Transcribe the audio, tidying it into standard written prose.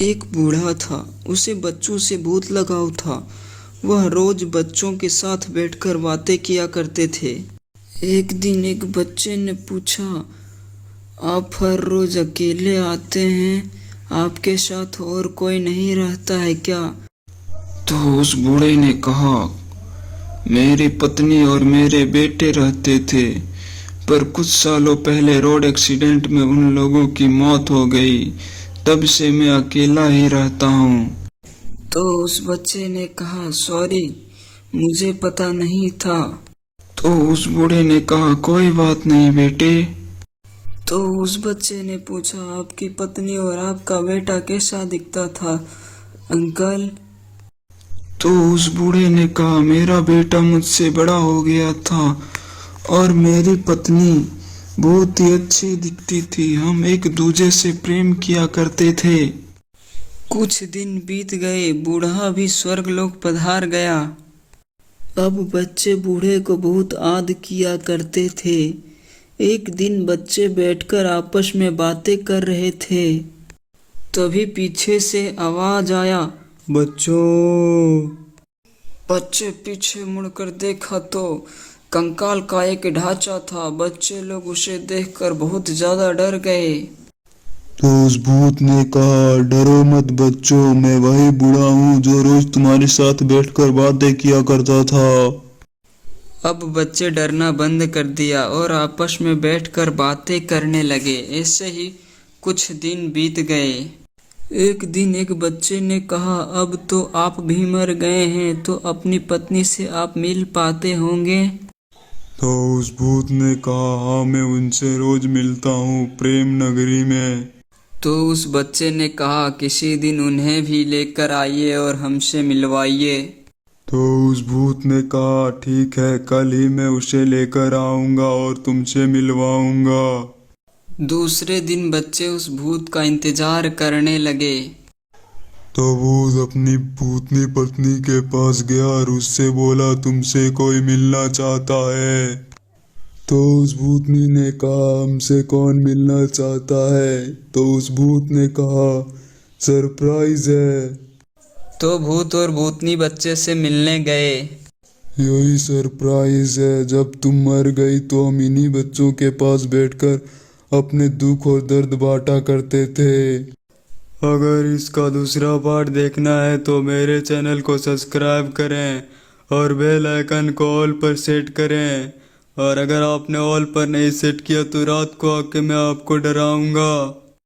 एक बूढ़ा था, उसे बच्चों से बहुत लगाव था। वह रोज बच्चों के साथ बैठकर बातें किया करते थे। एक दिन एक बच्चे ने पूछा, आप हर रोज अकेले आते हैं, आपके साथ और कोई नहीं रहता है क्या? तो उस बूढ़े ने कहा, मेरी पत्नी और मेरे बेटे रहते थे, पर कुछ सालों पहले रोड एक्सीडेंट में उन लोगों की मौत हो गई। तब से मैं अकेला ही रहता हूँ। तो उस बच्चे ने कहा, सॉरी, मुझे पता नहीं था। तो उस बूढ़े ने कहा, कोई बात नहीं बेटे। तो उस बच्चे ने पूछा, आपकी पत्नी और आपका बेटा कैसा दिखता था अंकल? तो उस बूढ़े ने कहा, मेरा बेटा मुझसे बड़ा हो गया था और मेरी पत्नी बहुत ही अच्छी दिखती थी। हम एक दूजे से प्रेम किया करते थे। कुछ दिन बीत गए, बूढ़ा भी स्वर्गलोक पधार गया। अब बच्चे बूढ़े को बहुत आद किया करते थे। एक दिन बच्चे बैठकर आपस में बातें कर रहे थे। तभी पीछे से आवाज आया, बच्चों। बच्चे पीछे मुड़कर देखा तो कंकाल का एक ढांचा था। बच्चे लोग उसे देखकर बहुत ज्यादा डर गए। तो उस भूत ने कहा, डरो मत बच्चों, मैं वही बूढ़ा हूँ जो रोज तुम्हारे साथ बैठकर बातें किया करता था। अब बच्चे डरना बंद कर दिया और आपस में बैठकर बातें करने लगे। ऐसे ही कुछ दिन बीत गए। एक दिन एक बच्चे ने कहा, अब तो आप भी मर गए हैं, तो अपनी पत्नी से आप मिल पाते होंगे। तो उस भूत ने कहा, हाँ मैं उनसे रोज मिलता हूँ प्रेम नगरी में। तो उस बच्चे ने कहा, किसी दिन उन्हें भी लेकर आइए और हमसे मिलवाइए। तो उस भूत ने कहा, ठीक है, कल ही मैं उसे लेकर आऊंगा और तुमसे मिलवाऊंगा। दूसरे दिन बच्चे उस भूत का इंतजार करने लगे। तो भूत अपनी भूतनी पत्नी के पास गया और उससे बोला, तुमसे कोई मिलना चाहता है। तो उस भूतनी ने कहा, हमसे कौन मिलना चाहता है? तो उस भूत ने कहा, सरप्राइज है। तो भूत और भूतनी बच्चे से मिलने गए। यही सरप्राइज है, जब तुम मर गई तो हम इन्हीं बच्चों के पास बैठकर अपने दुख और दर्द बांटा करते थे। अगर इसका दूसरा पार्ट देखना है तो मेरे चैनल को सब्सक्राइब करें और बेल आइकन को ऑल पर सेट करें। और अगर आपने ऑल पर नहीं सेट किया तो रात को आके मैं आपको डराऊंगा।